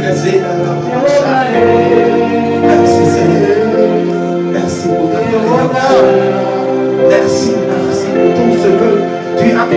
Merci Seigneur. Merci pour ta rédemption. Merci pour tout ce que tu as fait.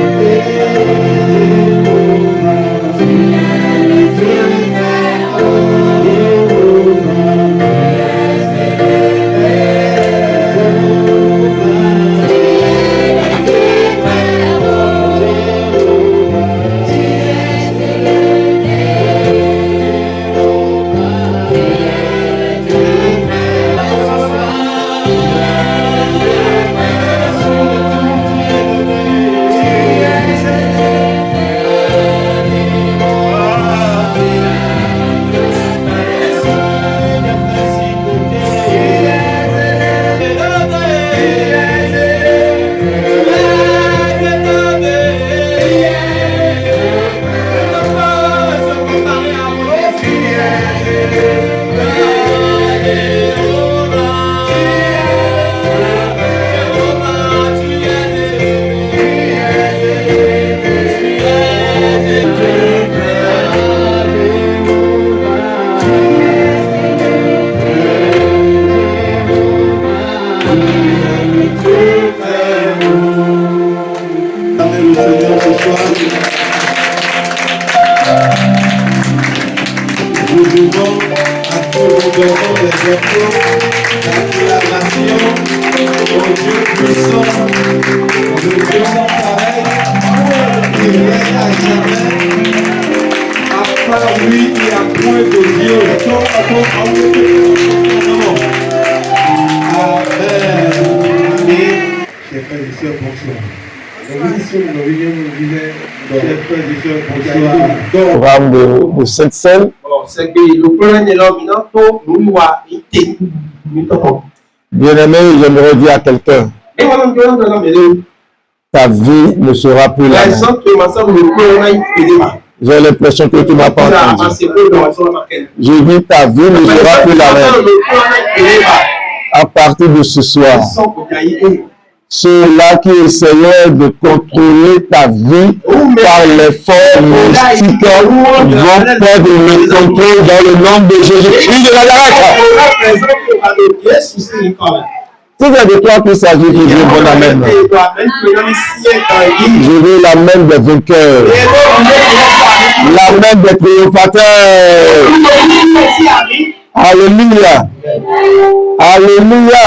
Programme de cette scène. Bien-aimé, j'aimerais dire à quelqu'un, ta vie ne sera plus la même. J'ai l'impression que tu m'as pas entendu. J'ai dit ta vie ne sera plus la même. À partir de ce soir, ceux-là qui essayaient de contrôler ta vie par les forces mystiques vont perdre le contrôle dans le nom de Jésus-Christ de Nazareth. Si c'est de toi qu'il s'agit, je dis bon amen. Je veux la main des vainqueurs, la main des triomphateurs. Alléluia. Alléluia.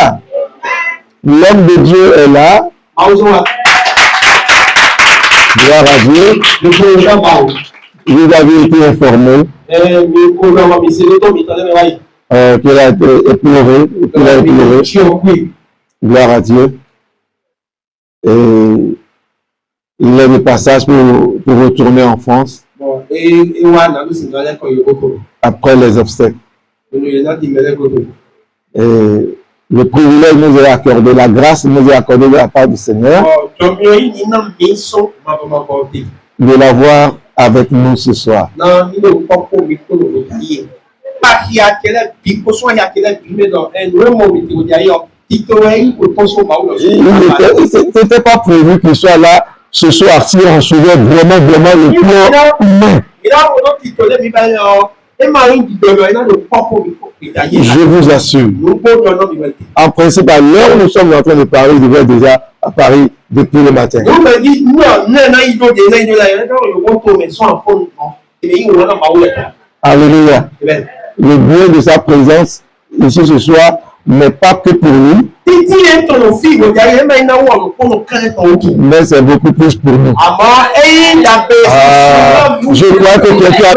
L'homme de Dieu est là. Gloire à Dieu. Vous avez été informé qu'il a été éploré. Gloire à Dieu. Et il est de passage pour retourner en France après les obstacles. Et le privilège nous est accordé, la grâce nous est accordée de la part du Seigneur de l'avoir avec nous ce soir. C'était pas prévu qu'il soit là ce soir si on suivait vraiment le plan humain. Je vous assure, en principe, à l'heure où nous sommes en train de parler, il devrait déjà à Paris depuis le matin. Alléluia. Le bien de sa présence ici ce soir n'est pas que pour nous, mais c'est beaucoup plus pour nous. Je crois que quelqu'un...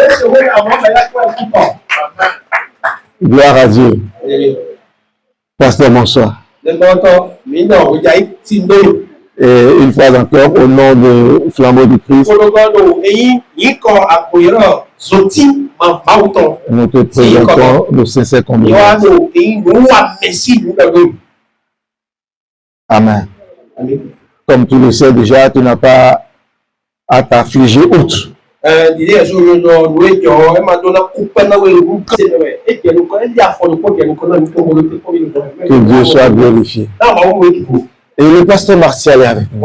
Gloire à Dieu. Pasteur, bonsoir. Et une fois encore, au nom de Flambeau du Christ, nous te présentons nos sincères condoléances. Amen. Comme tu le sais déjà, tu n'as pas à t'affliger outre. Que Dieu soit glorifié. Et le pasteur Martial est avec nous.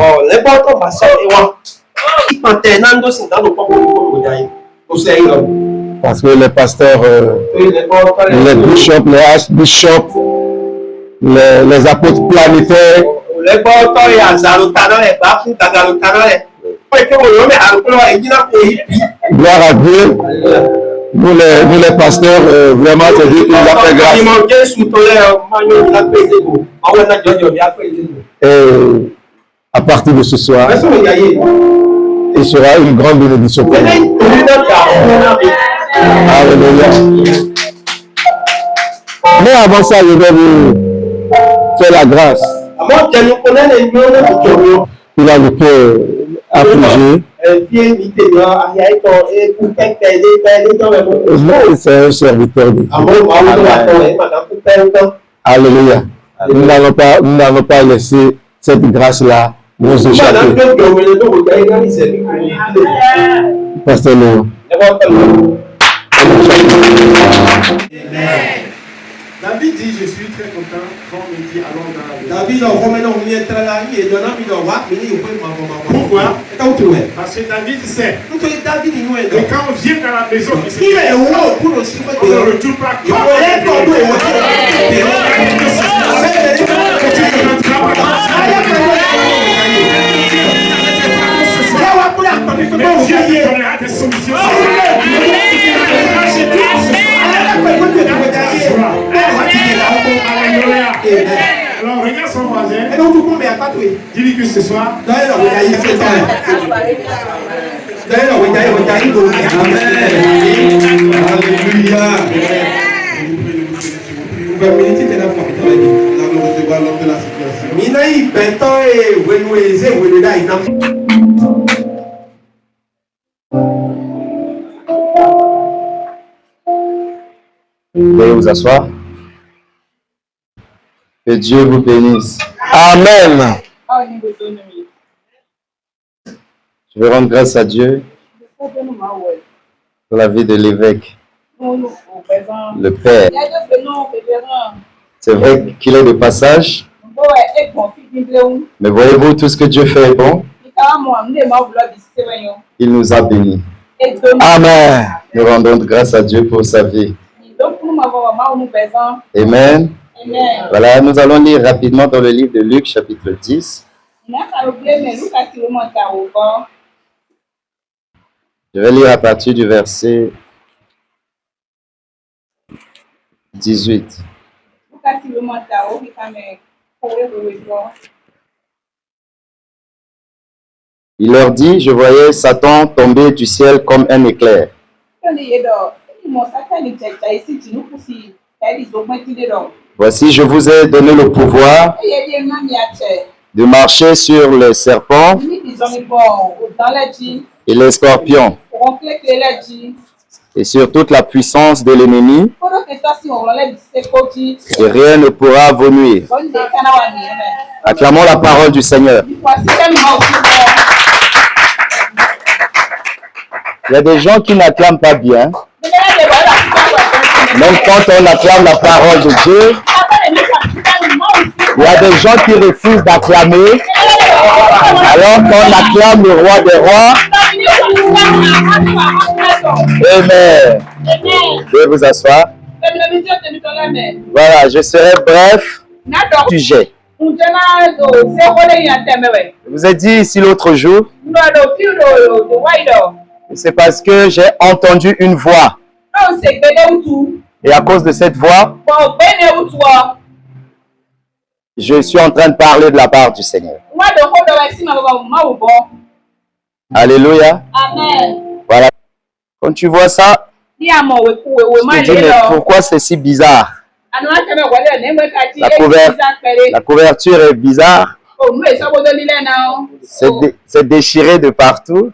Parce que les pasteurs, les bishops, les archbishops, les apôtres planétaires, gloire à Dieu. Nous les pasteurs, vraiment, c'est Dieu qui nous a fait grâce. Et à partir de ce soir, il sera une grande bénédiction pour nous. Alléluia. Mais avant ça, je vais vous faire la grâce. Il a le cœur affligé. C'est un serviteur de Dieu. Alléluia. Nous n'allons pas laisser cette grâce-là nous échapper. Pasteur Léo. David dit, je suis très content quand on me dit allons dans la vie. Pourquoi? Parce que David sait que quand on vient dans la maison, on ne retourne pas alors regarde son voisin. Dis-lui que ce soir. Veuillez vous asseoir. Que Dieu vous bénisse. Amen. Je veux rendre grâce à Dieu pour la vie de l'évêque, le Père. C'est vrai qu'il est de passage, mais voyez-vous tout ce que Dieu fait est bon. Il nous a bénis. Amen. Nous rendons grâce à Dieu pour sa vie. Amen. Voilà, nous allons lire rapidement dans le livre de Luc, chapitre 10. Je vais lire à partir du verset 18. Il leur dit, je voyais Satan tomber du ciel comme un éclair. Voici, je vous ai donné le pouvoir de marcher sur les serpents et les scorpions et sur toute la puissance de l'ennemi, et rien ne pourra vous nuire. Acclamons la parole du Seigneur. Il y a des gens qui n'acclament pas bien. Même quand on acclame la parole de Dieu, il y a des gens qui refusent d'acclamer. Alors qu'on acclame le roi des rois. Amen. Veuillez vous asseoir. Voilà, je serai bref. Sujet. Je vous ai dit ici l'autre jour. C'est parce que j'ai entendu une voix. Et à cause de cette voix, je suis en train de parler de la part du Seigneur. Alléluia. Amen. Voilà. Quand tu vois ça, tu te dis, mais pourquoi c'est si bizarre? La couverture est bizarre. C'est déchiré de partout.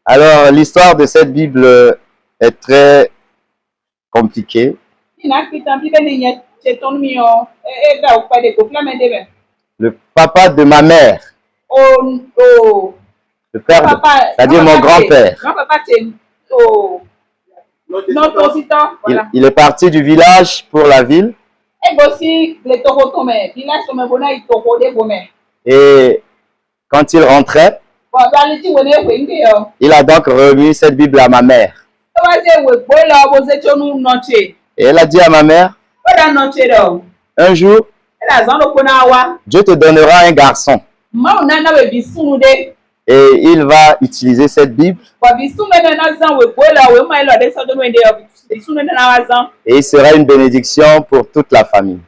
Alors, l'histoire de cette Bible est très compliquée. Le papa de ma mère, le père, c'est-à-dire mon grand-père, il est parti du village pour la ville. Et quand il rentrait, Il a donc remis cette Bible à ma mère. Et elle a dit à ma mère, un jour, Dieu te donnera un garçon. Et il va utiliser cette Bible. Et il sera une bénédiction pour toute la famille.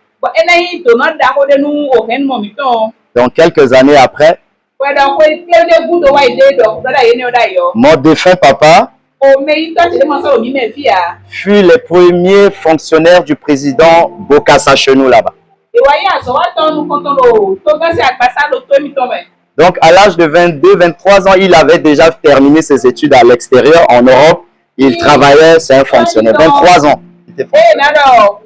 Donc quelques années après, mon défunt papa fut le premier fonctionnaire du président Bokassa Chenou là-bas. Donc à l'âge de 22-23 ans, il avait déjà terminé ses études à l'extérieur, en Europe. Il travaillait, c'est un fonctionnaire, 23 ans. Il était fonctionnaire.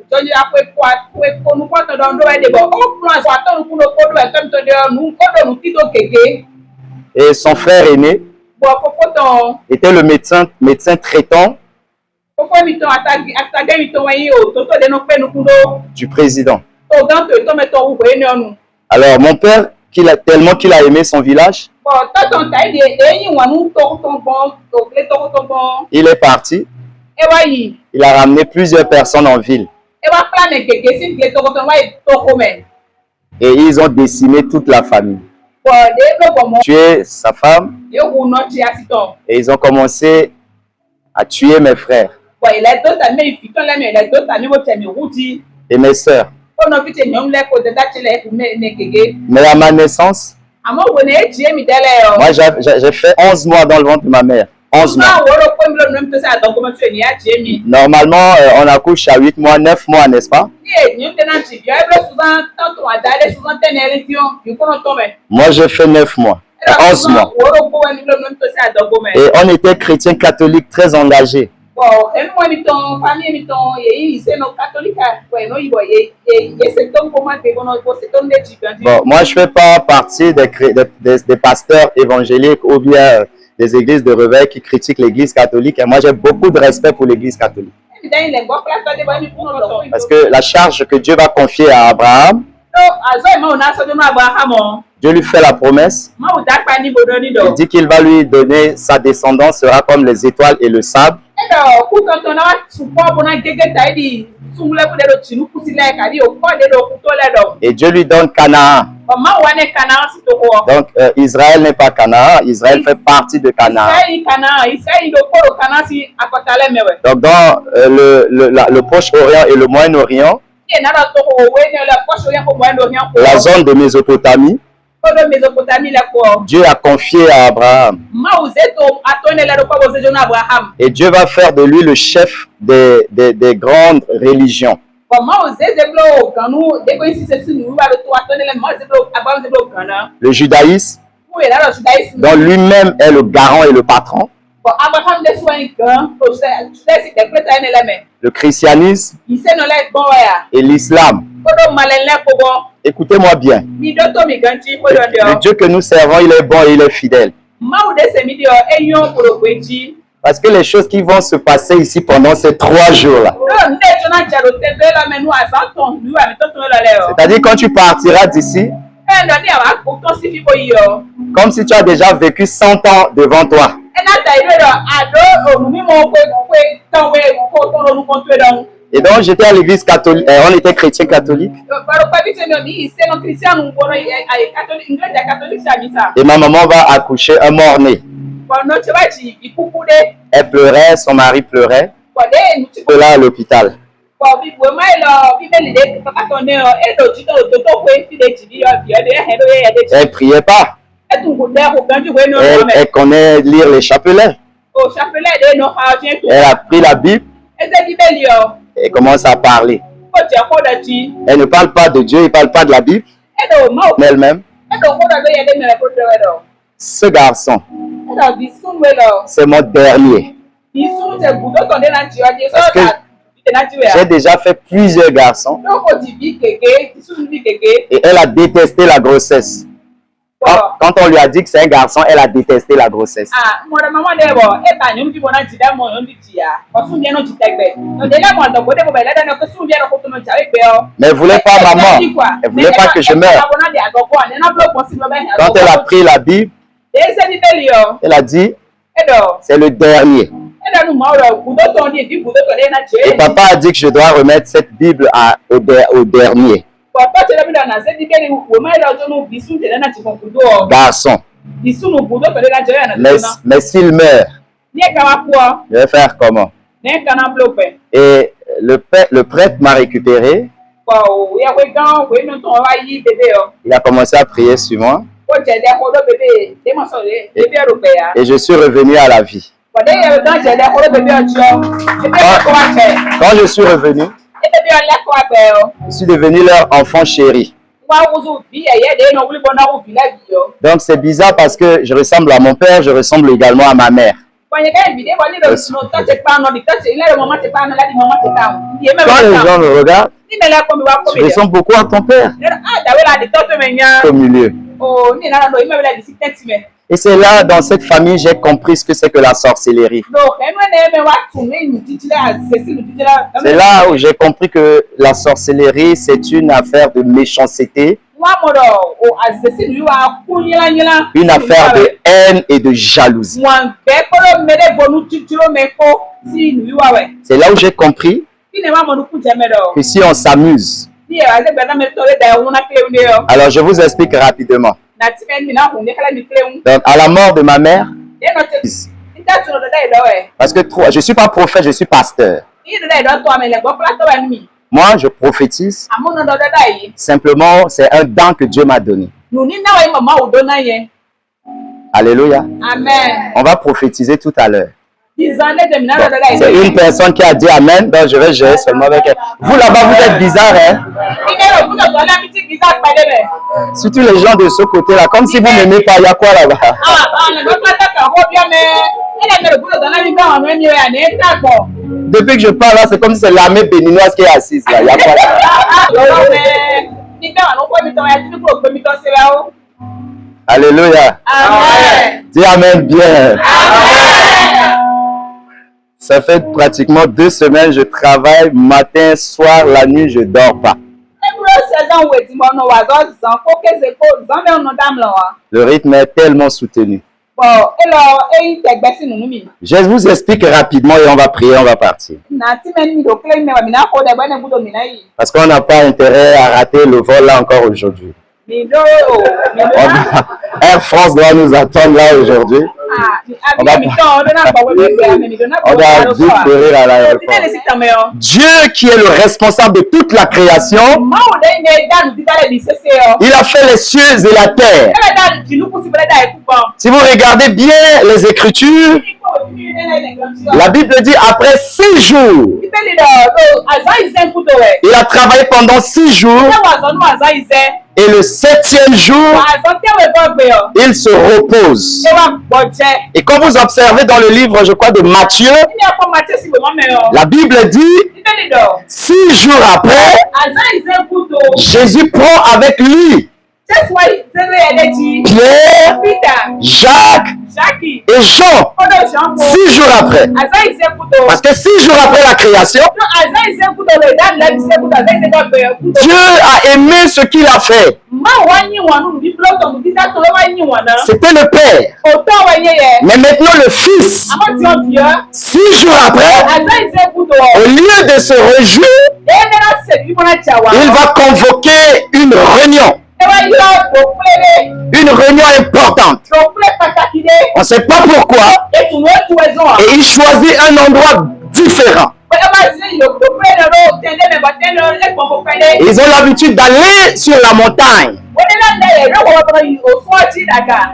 Et son frère aîné était le médecin traitant du président. Alors mon père, tellement qu'il a aimé son village, il est parti. Il a ramené plusieurs personnes en ville. Et ils ont décimé toute la famille. Tué sa femme. Et ils ont commencé à tuer mes frères et mes sœurs. Mais à ma naissance, moi j'ai fait 11 mois dans le ventre de ma mère. 11 mois. Normalement, on accouche à 8 mois, 9 mois, n'est-ce pas? Moi, j'ai fait 9 mois, 11 mois. Et on était chrétiens catholiques très engagés. Bon, moi, je ne fais pas partie des pasteurs évangéliques ou bien des églises de réveil qui critiquent l'église catholique. Et moi, j'ai beaucoup de respect pour l'église catholique. Parce que la charge que Dieu va confier à Abraham, Dieu lui fait la promesse. Il dit qu'il va lui donner, sa descendance sera comme les étoiles et le sable. Et Dieu lui donne Canaan. Donc Israël n'est pas Canaan, Israël fait partie de Canaan. Donc dans le Proche-Orient et le Moyen-Orient, la zone de Mésopotamie, Dieu a confié à Abraham. Et Dieu va faire de lui le chef des grandes religions. Le judaïsme, dont lui-même est le garant et le patron. Le christianisme et l'islam. Écoutez-moi bien. Le Dieu que nous servons, il est bon et il est fidèle. Parce que les choses qui vont se passer ici pendant ces 3 jours-là. C'est-à-dire quand tu partiras d'ici, comme si tu as déjà vécu 100 ans devant toi. Et donc j'étais à l'église catholique, on était chrétien catholique. Et ma maman va accoucher un mort-né. Elle pleurait, son mari pleurait. Et là à l'hôpital. Elle priait pas. Elle connaît lire les chapelets. Elle a pris la Bible et commence à parler. Elle ne parle pas de Dieu, elle ne parle pas de la Bible, mais elle-même. Ce garçon, c'est mon dernier. Parce que j'ai déjà fait plusieurs garçons. Et elle a détesté la grossesse. Quand on lui a dit que c'est un garçon, elle a détesté la grossesse. Mais elle ne voulait pas maman. Elle ne voulait pas que je meure. Quand elle a pris la Bible, Elle a dit, c'est le dernier. Et papa a dit que je dois remettre cette Bible au dernier. Garçon. Mais s'il meurt, je vais faire comment? Et le prêtre m'a récupéré. Il a commencé à prier sur moi. Et je suis revenu à la vie. Quand je suis revenu, je suis devenu leur enfant chéri. Donc c'est bizarre parce que je ressemble à mon père, je ressemble également à ma mère. Quand les gens me regardent, tu ressembles beaucoup à ton père. Au milieu. Et c'est là, dans cette famille, j'ai compris ce que c'est que la sorcellerie. C'est là où j'ai compris que la sorcellerie, c'est une affaire de méchanceté. Une affaire de haine et de jalousie. C'est là où j'ai compris que si on s'amuse, alors je vous explique rapidement. Donc, à la mort de ma mère, parce que je ne suis pas prophète, je suis pasteur. Moi, je prophétise. Simplement, c'est un don que Dieu m'a donné. Alléluia. Amen. On va prophétiser tout à l'heure. C'est une personne qui a dit Amen, donc je vais gérer seulement avec elle. Vous là-bas, vous êtes bizarre, hein? Surtout les gens de ce côté-là, comme si vous n'aimez pas, il y a quoi là-bas? Depuis que je parle là, c'est comme si c'est l'armée béninoise qui est assise là. Il y a quoi là? Alléluia. Amen. Dis Amen bien. Amen. Ça fait pratiquement 2 semaines, je travaille matin, soir, la nuit, je ne dors pas. Le rythme est tellement soutenu. Je vous explique rapidement et on va prier, on va partir. Parce qu'on n'a pas intérêt à rater le vol là encore aujourd'hui. Air France doit nous attendre là aujourd'hui. On va vite courir à l'aéroport. Dieu qui est le responsable de toute la création, il a fait les cieux et la terre. Si vous regardez bien les Écritures, la Bible dit après 6 jours, il a travaillé pendant 6 jours. Et le 7e jour, il se repose. Et quand vous observez dans le livre, je crois, de Matthieu, la Bible dit, 6 jours après, Jésus prend avec lui Pierre, Jacques et Jean. 6 jours après. Parce que 6 jours après la création, Dieu a aimé ce qu'il a fait. C'était le Père. Mais maintenant le Fils, 6 jours après, au lieu de se réjouir, il va convoquer une réunion. Une réunion importante. On ne sait pas pourquoi. Et il choisit un endroit différent. Ils ont l'habitude d'aller sur la montagne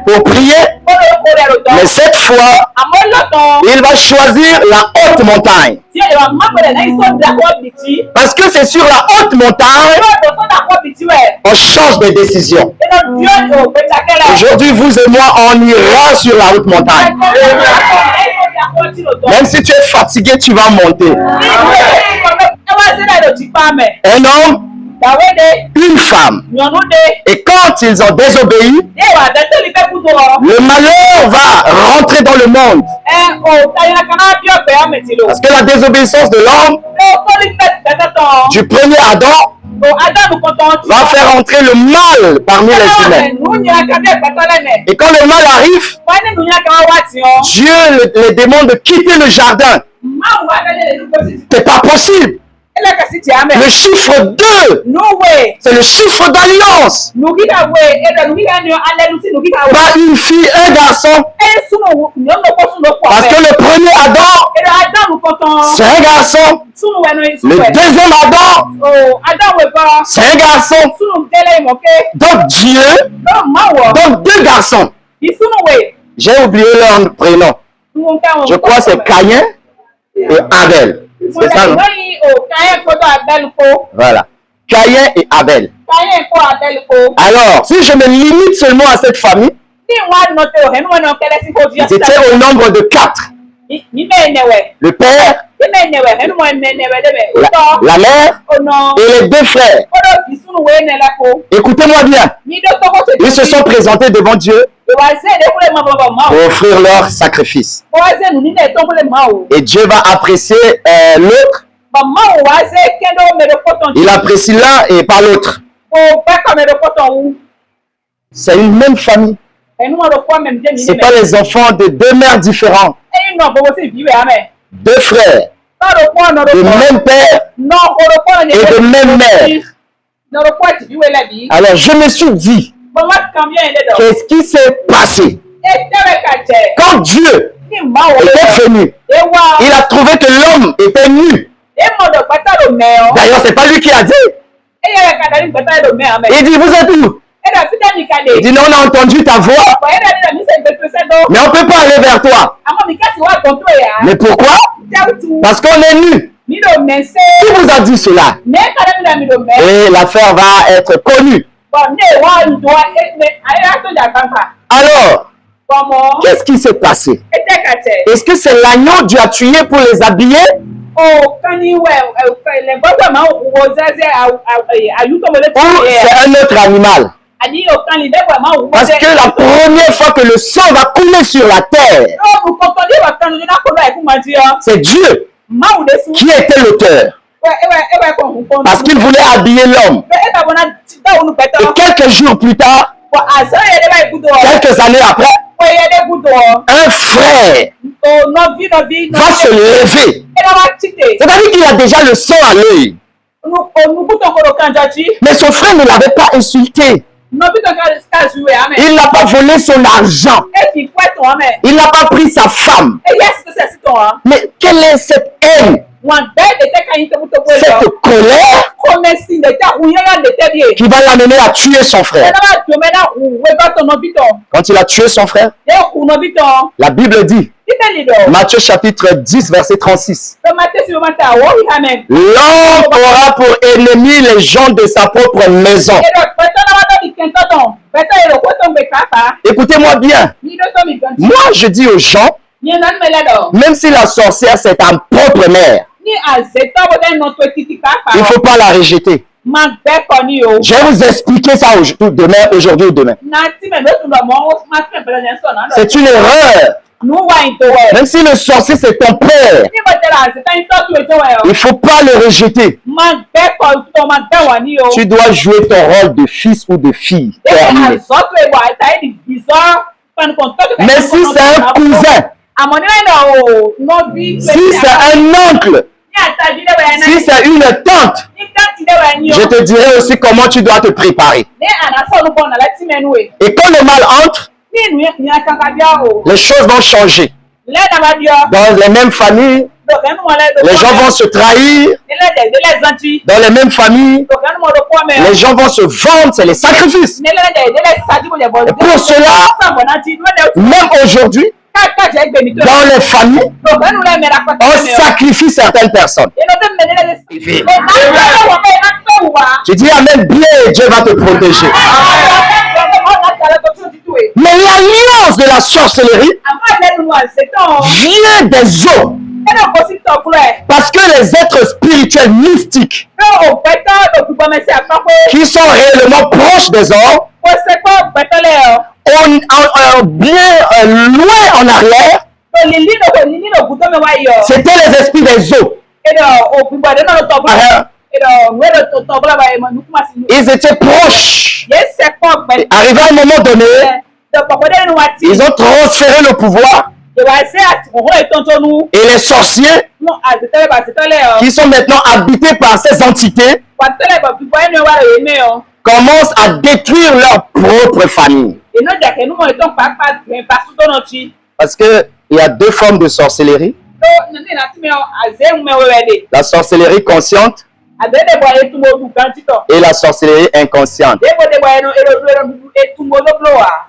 pour prier. Mais cette fois, il va choisir la haute montagne. Parce que c'est sur la haute montagne on change de décision. Aujourd'hui, vous et moi, on ira sur la haute montagne. Même si tu es fatigué, tu vas monter. Un homme, une femme. Et quand ils ont désobéi, le malheur va rentrer dans le monde. Parce que la désobéissance de l'homme, du premier Adam, va faire entrer le mal parmi les humains. Et quand le mal arrive, Dieu les demande de quitter le jardin. C'est pas possible. Le chiffre 2, c'est le chiffre d'alliance. Pas une fille, un garçon. Parce que le premier Adam, c'est un garçon. Le deuxième Adam, c'est un garçon. Donc Dieu, donc deux garçons. J'ai oublié leur prénom. Je crois que c'est Caïn et Abel. C'est ça, non? Voilà. Caïn et Abel. Alors, si je me limite seulement à cette famille, ils étaient au nombre de 4. Le père, la mère et les 2 frères. Écoutez-moi bien. Ils se sont présentés devant Dieu pour offrir leur sacrifice. Et Dieu va apprécier l'autre. Il apprécie l'un et pas l'autre. C'est une même famille. Ce n'est pas les enfants de 2 mères différentes. 2 frères, de même père et de même mère. Alors je me suis dit, qu'est-ce qui s'est passé? Quand Dieu était venu, il a trouvé que l'homme était nu. D'ailleurs, c'est pas lui qui a dit. Il dit, vous êtes où? Il dit, non, on a entendu ta voix, mais on ne peut pas aller vers toi. Mais pourquoi? Parce qu'on est nu. Qui vous a dit cela? Et l'affaire va être connue. Alors, qu'est-ce qui s'est passé? Est-ce que c'est l'agneau Dieu a tué pour les habiller? Ou c'est un autre animal? Parce que la première fois que le sang va couler sur la terre, c'est Dieu qui était l'auteur. Parce qu'il voulait habiller l'homme. Et quelques jours plus tard, quelques années après, un frère va se lever. C'est-à-dire qu'il a déjà le sang à l'œil. Mais son frère ne l'avait pas insulté. Il n'a pas volé son argent. Il n'a pas pris sa femme. Mais quelle est cette haine? Cette colère qui va l'amener à tuer son frère. Quand il a tué son frère, la Bible dit, Matthieu chapitre 10 verset 36, l'homme aura pour ennemi les gens de sa propre maison. Écoutez-moi bien. Moi je dis aux gens, même si la sorcière c'est ta propre mère, il ne faut pas la rejeter. Je vais vous expliquer ça aujourd'hui ou demain. C'est une erreur. Même si le sorcier c'est ton père, il ne faut pas le rejeter. Tu dois jouer ton rôle de fils ou de fille. Mais si c'est un cousin, si c'est un oncle, si c'est une tante, je te dirai aussi comment tu dois te préparer. Et quand le mal entre, les choses vont changer. Dans les mêmes familles, les gens vont se trahir. Dans les mêmes familles, les gens vont se vendre, c'est les sacrifices. Et pour cela, même aujourd'hui, dans les familles, on sacrifie certaines personnes. Tu dis amen bien et Dieu va te protéger. Mais l'alliance de la sorcellerie vient des eaux. Parce que les êtres spirituels mystiques qui sont réellement proches des hommes, bien loin en arrière, c'était les esprits des eaux. Ils étaient proches. Et arrivé à un moment donné, ils ont transféré le pouvoir. Et les sorciers qui sont maintenant habités par ces entités commencent à détruire leur propre famille. Parce qu'il y a deux formes de sorcellerie. La sorcellerie consciente et la sorcellerie inconsciente.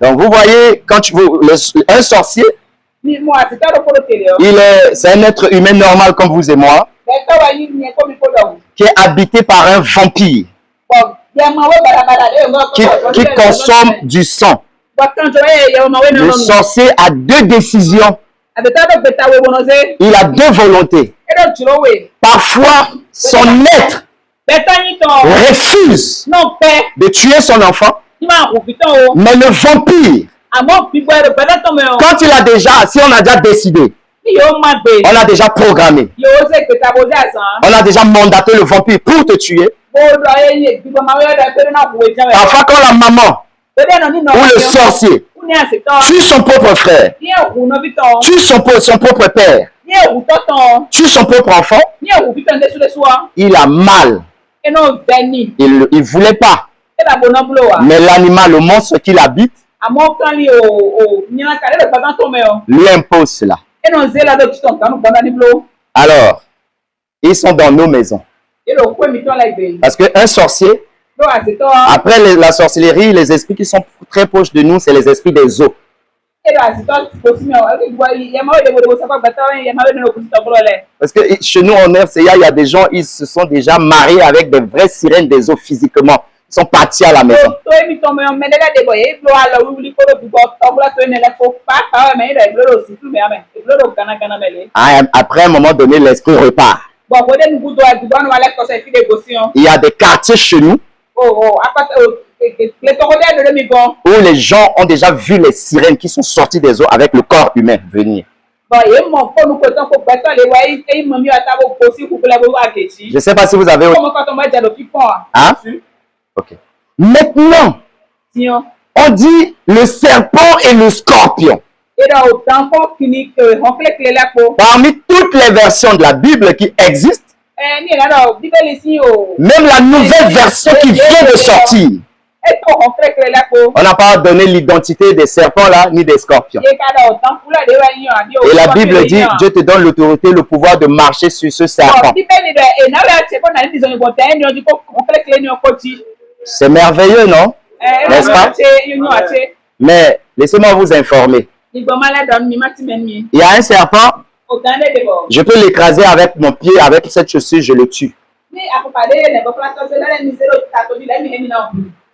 Donc vous voyez, quand un sorcier, c'est un être humain normal comme vous et moi, qui est habité par un vampire, qui consomme du sang. Le sorcier a deux décisions. Il a deux volontés. Parfois, son être refuse de tuer son enfant, mais le vampire, quand il a déjà, si on a déjà décidé, on a déjà programmé, on a déjà mandaté le vampire pour te tuer. Parfois, quand la maman ou le sorcier tue son propre frère, tue son propre père, tue son propre enfant, il a mal. Il ne voulait pas. Mais l'animal, le monstre qu'il habite, lui impose cela. Alors, ils sont dans nos maisons. Parce qu'un sorcier, après la sorcellerie, les esprits qui sont très proches de nous, c'est les esprits des eaux. Parce que chez nous en RCA, il y a des gens, ils se sont déjà mariés avec des vraies sirènes des eaux physiquement. Ils sont partis à la maison. Après un moment donné, l'esprit repart. Il y a des quartiers chez nous où les gens ont déjà vu les sirènes qui sont sorties des eaux avec le corps humain venir. Je ne sais pas si vous avez... Hein? Ok. Maintenant, on dit le serpent et le scorpion. Parmi toutes les versions de la Bible qui existent, même la nouvelle version qui vient de sortir, on n'a pas donné l'identité des serpents là, ni des scorpions. Et la Bible dit, Dieu te donne l'autorité, le pouvoir de marcher sur ce serpent. C'est merveilleux, non? N'est-ce pas? Mais laissez-moi vous informer. Il y a un serpent, je peux l'écraser avec mon pied, avec cette chaussure, je le tue.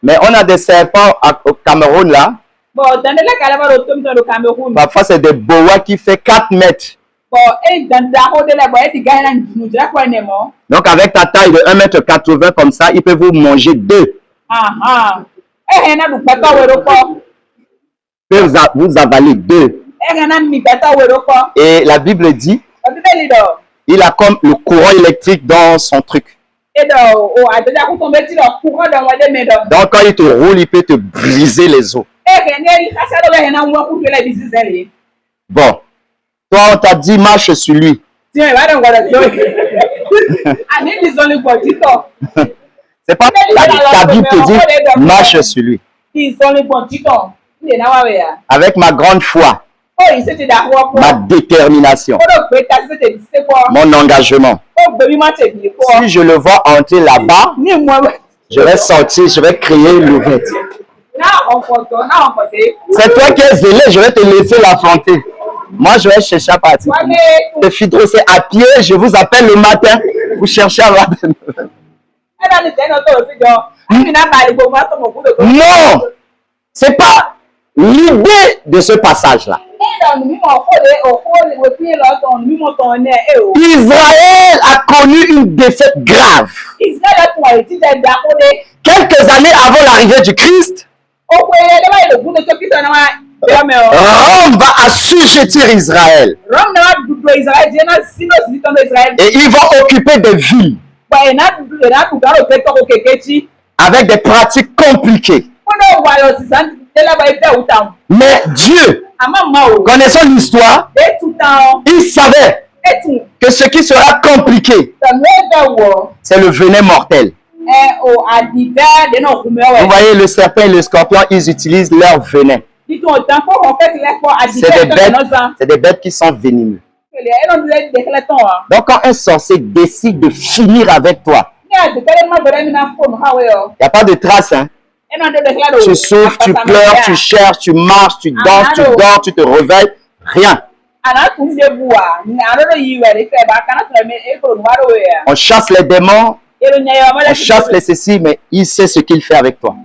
Mais on a des serpents au Cameroun là. Parfois c'est des boas qui fait 4 mètres. Donc avec ta taille de 1,80 m comme ça, il peut vous manger 2. Il peut vous avaler 2. Et la Bible dit, il a comme le courant électrique dans son truc. Donc quand il te roule, il peut te briser les os. Bon, toi on t'a dit marche sur lui. C'est pas ta Bible te dit marche sur lui. Avec ma grande foi, ma détermination, mon engagement. Si je le vois entrer là-bas, je vais sortir, je vais créer l'ouverture. C'est toi qui es zélé, je vais te laisser l'affronter. Moi, je vais chercher à partir. Le Fidro, c'est à pied, je vous appelle le matin, vous cherchez à avoir des nouvelles. Non, c'est pas l'idée de ce passage-là. Israël a connu une défaite grave. Quelques années avant l'arrivée du Christ, Rome va assujettir Israël. Et ils vont occuper des villes. avec des pratiques compliquées. Mais Dieu, connaissant l'histoire, il savait que ce qui sera compliqué, c'est le venin mortel. Vous voyez, le serpent et le scorpion, ils utilisent leur venin. C'est des bêtes qui sont venimeuses. Donc, quand un sorcier décide de finir avec toi, il n'y a pas de trace, hein? Tu souffres, tu pleures, tu cherches, tu marches, tu danses, tu dors, tu te réveilles, rien. On chasse les démons, on chasse les ceci, mais il sait ce qu'il fait avec toi.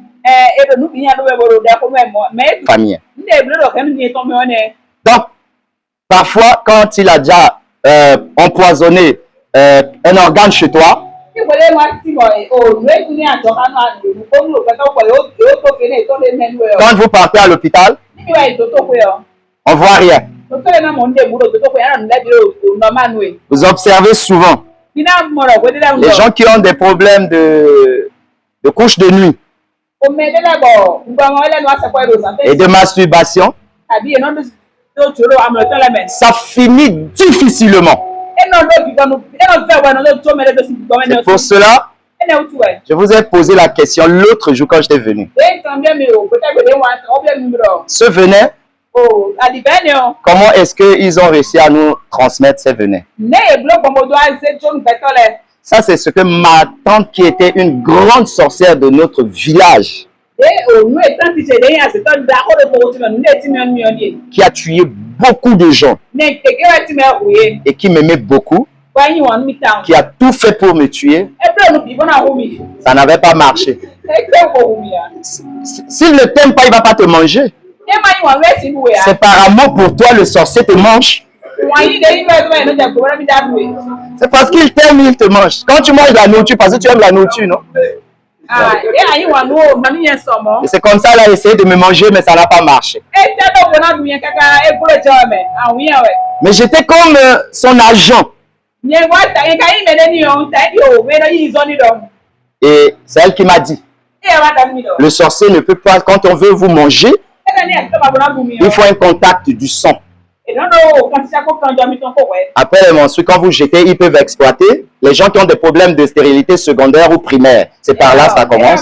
Famille. Donc, parfois, quand il a déjà empoisonné un organe chez toi, quand vous partez à l'hôpital, on ne voit rien. Vous observez souvent les gens qui ont des problèmes de couche de nuit et de masturbation, ça finit difficilement. C'est pour cela, je vous ai posé la question l'autre jour quand j'étais venu. Ce venin, comment est-ce qu'ils ont réussi à nous transmettre ces venins? Ça, c'est ce que ma tante, qui était une grande sorcière de notre village, qui a tué beaucoup de gens et qui m'aimait beaucoup, qui a tout fait pour me tuer, ça n'avait pas marché. S'il ne t'aime pas, il ne va pas te manger. C'est par amour pour toi, le sorcier te mange. C'est parce qu'il t'aime, il te mange. Quand tu manges la nourriture, parce que tu aimes la nourriture, non? Et c'est comme ça, il a essayé de me manger, mais ça n'a pas marché. Mais j'étais comme son agent. Et c'est elle qui m'a dit, le sorcier ne peut pas, quand on veut vous manger, il faut un contact du sang. Après les menstrues, quand vous jetez, ils peuvent exploiter. Les gens qui ont des problèmes de stérilité secondaire ou primaire, c'est par là que ça commence.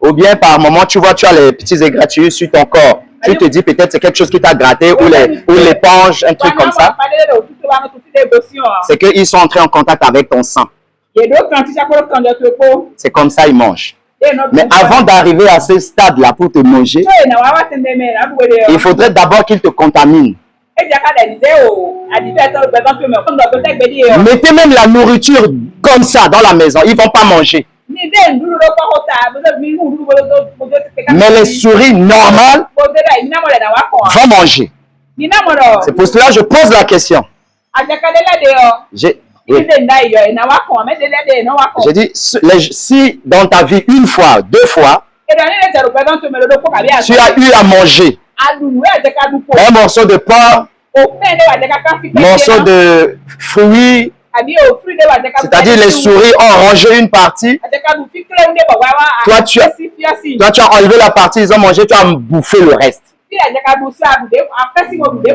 Ou bien par moment, tu vois, tu as les petits égratignures sur ton corps. Tu te dis peut-être c'est quelque chose qui t'a gratté ou l'éponge, un truc comme ça. C'est qu'ils sont entrés en contact avec ton sang. C'est comme ça ils mangent. Mais avant d'arriver à ce stade-là pour te manger, il faudrait d'abord qu'ils te contaminent. Mettez même la nourriture comme ça dans la maison, ils ne vont pas manger. Mais les souris normales vont manger. C'est pour cela que je pose la question. Oui. J'ai dit, si dans ta vie, une fois, deux fois, tu as eu à manger un morceau de pain, un morceau de fruits, c'est-à-dire les souris ont rangé une partie, toi tu as enlevé la partie, ils ont mangé, tu as bouffé le reste.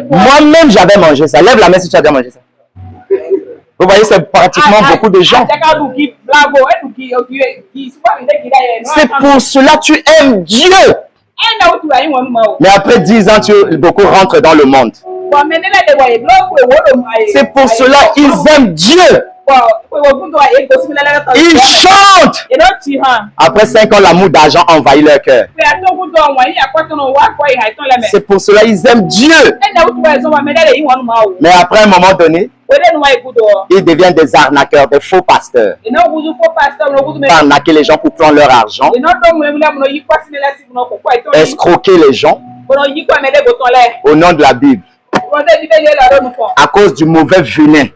Moi-même, j'avais mangé ça. Lève la main si tu as déjà mangé ça. Vous voyez, c'est pratiquement beaucoup de gens. C'est pour cela que tu aimes Dieu. Mais après 10 ans, beaucoup rentrent dans le monde. C'est pour cela qu'ils aiment Dieu. Ils chantent. Après 5 ans, l'amour d'argent envahit leur cœur. C'est pour cela qu'ils aiment Dieu. Mais après un moment donné, ils deviennent des arnaqueurs, des faux pasteurs. Ils arnaquer les gens pour prendre leur argent, escroquer les gens au nom de la Bible, à cause du mauvais venin.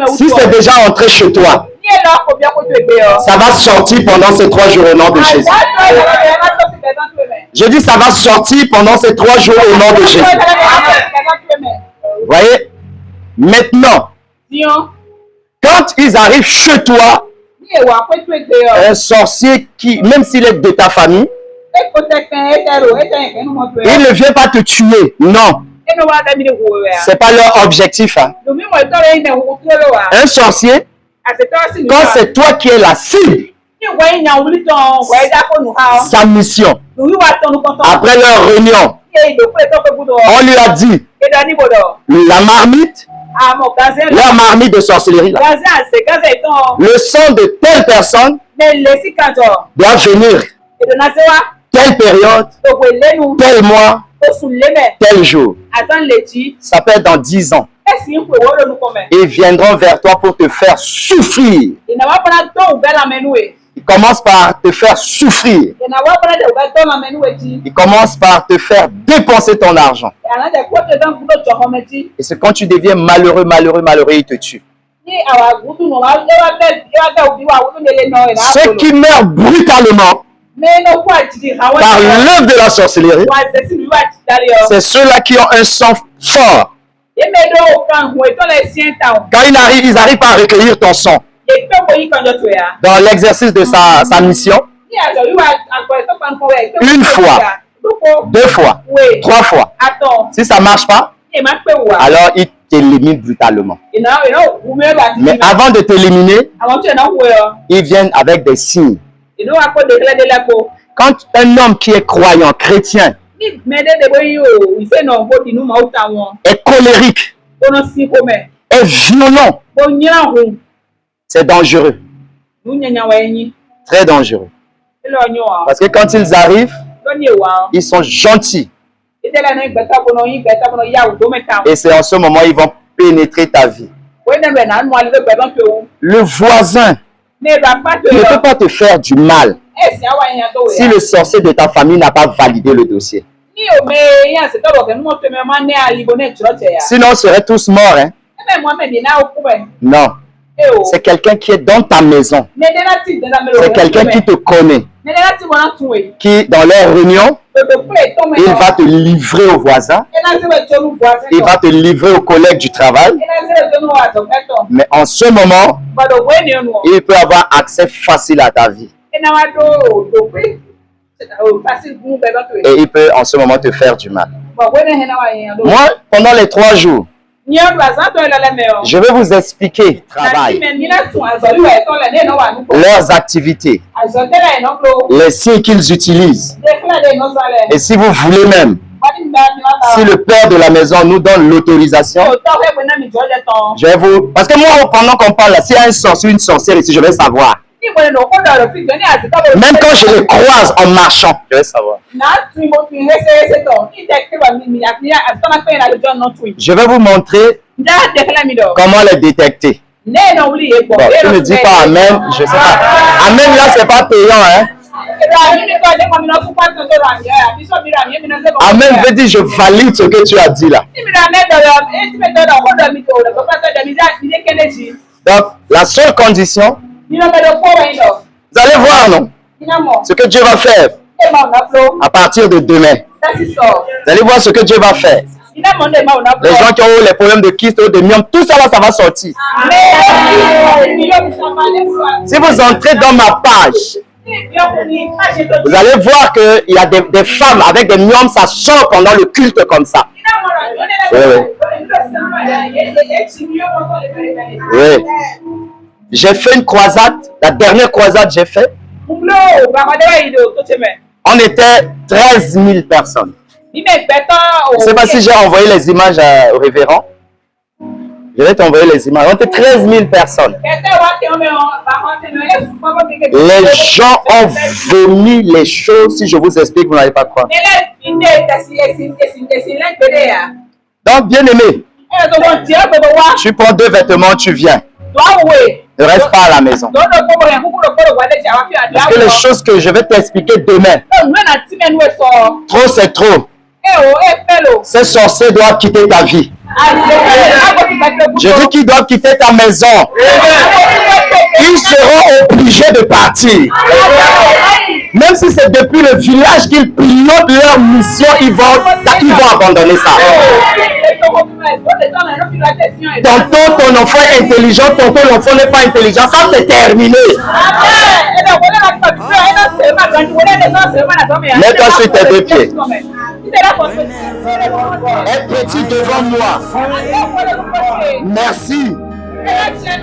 Si c'est déjà entré chez toi, ça va sortir pendant ces 3 jours au nom de Jésus. Je dis ça va sortir pendant ces 3 jours au nom de Jésus. Voyez? Maintenant, quand ils arrivent chez toi, un sorcier qui, même s'il est de ta famille, il ne vient pas te tuer. Non. C'est pas leur objectif. Hein. Un sorcier, quand c'est toi qui es la cible, sa mission, après leur réunion, on lui a dit la marmite, leur marmite de sorcellerie, là, le sang de telle personne doit venir telle période, tel mois, tel jour. Ça peut être dans 10 ans. Ils viendront vers toi pour te faire souffrir. Ils commencent par te faire souffrir. Ils commencent par te faire dépenser ton argent. Et c'est quand tu deviens malheureux, ils te tuent. Ceux qui meurent brutalement par l'œuvre de la sorcellerie, c'est ceux-là qui ont un sang fort. Quand ils arrivent pas à recueillir ton sang dans l'exercice de sa mission, une fois, 2 fois, 3 fois, si ça ne marche pas, alors ils t'éliminent brutalement. Mais avant de t'éliminer, ils viennent avec des signes. Quand un homme qui est croyant, chrétien, est colérique, est violent, c'est dangereux. Très dangereux. Parce que quand ils arrivent, ils sont gentils. Et c'est en ce moment qu'ils vont pénétrer ta vie. Le voisin ne peut pas te faire du mal si le sorcier de ta famille n'a pas validé le dossier. Sinon, on serait tous morts. Hein? Non. C'est quelqu'un qui est dans ta maison. C'est quelqu'un qui te connaît. Qui, dans leur réunion, il va te livrer aux voisins. Il va te livrer aux collègues du travail. Mais en ce moment, il peut avoir accès facile à ta vie. Et il peut en ce moment te faire du mal. Moi, pendant les 3 jours, je vais vous expliquer le travail, leurs activités, les signes qu'ils utilisent. Et si vous voulez même, si le père de la maison nous donne l'autorisation, je vais vous... Parce que moi, pendant qu'on parle, s'il y a un sorcier, une sorcière ici, je vais savoir. Même quand je les croise en marchant, je vais savoir. Je vais vous montrer comment les détecter. Bon, tu ne dis pas Amen, je sais pas. Amen là, c'est pas payant, hein. Amen veut dire je valide ce que tu as dit là. Donc, la seule condition, vous allez voir, non? Ce que Dieu va faire à partir de demain. Vous allez voir ce que Dieu va faire. Les gens qui ont eu les problèmes de kyste ou de myome, tout ça là, ça va sortir. Si vous entrez dans ma page, vous allez voir qu'il y a des femmes avec des myomes, ça sort pendant le culte comme ça. Oui, oui. Oui. J'ai fait une croisade, la dernière croisade j'ai fait. On était 13 000 personnes. Je ne sais pas si j'ai envoyé les images au révérend. Je vais t'envoyer les images. On était 13 000 personnes. Les gens ont vomi les choses. Si je vous explique, vous n'allez pas croire. Donc, bien aimé, tu prends 2 vêtements, tu viens. Ne reste pas à la maison. Parce que les choses que je vais t'expliquer demain, trop c'est trop. Ces sorciers doivent quitter ta vie. Je dis qu'ils doivent quitter ta maison. Ils seront obligés de partir. Même si c'est depuis le village qu'ils pilotent leur mission, ils vont abandonner ça. Tantôt ton enfant est intelligent, tantôt l'enfant n'est pas intelligent. Ça, c'est terminé. Mets-toi sur tes deux pieds. Aie petit devant moi. Merci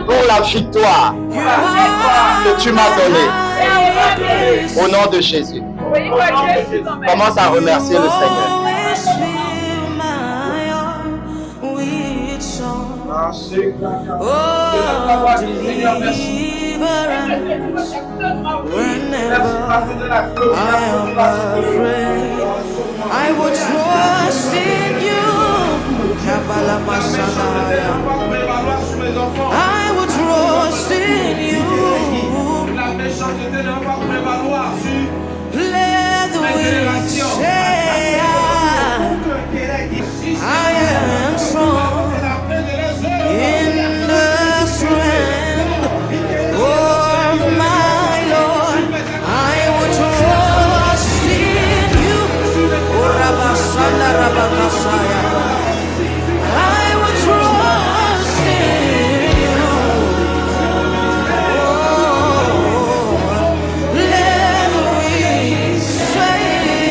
pour la victoire que tu m'as donnée. Au nom de Jésus. Commence à remercier le Seigneur. I will trust in you. I will trust in you. Let the weak say I am strong in the strength of my Lord. I will trust in you. I will trust in you. Let the weak say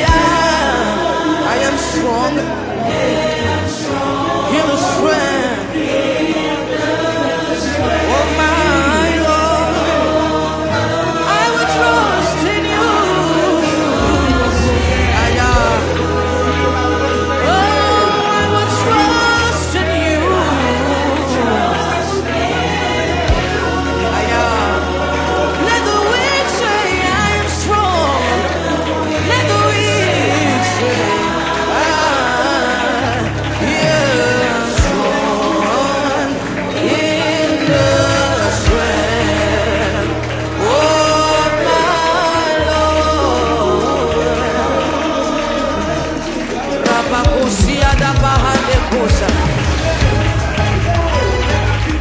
I am strong in the strength of my Lord. I will trust in you. I will trust in you. Let the weak say I am strong. Let the weak say I am strong in the strength of my Lord. Rabakosia da bahande kosa.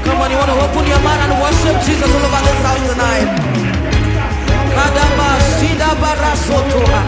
Come on, you want to open your mouth and worship Jesus all over this house tonight. Kadaba sida barasotoha.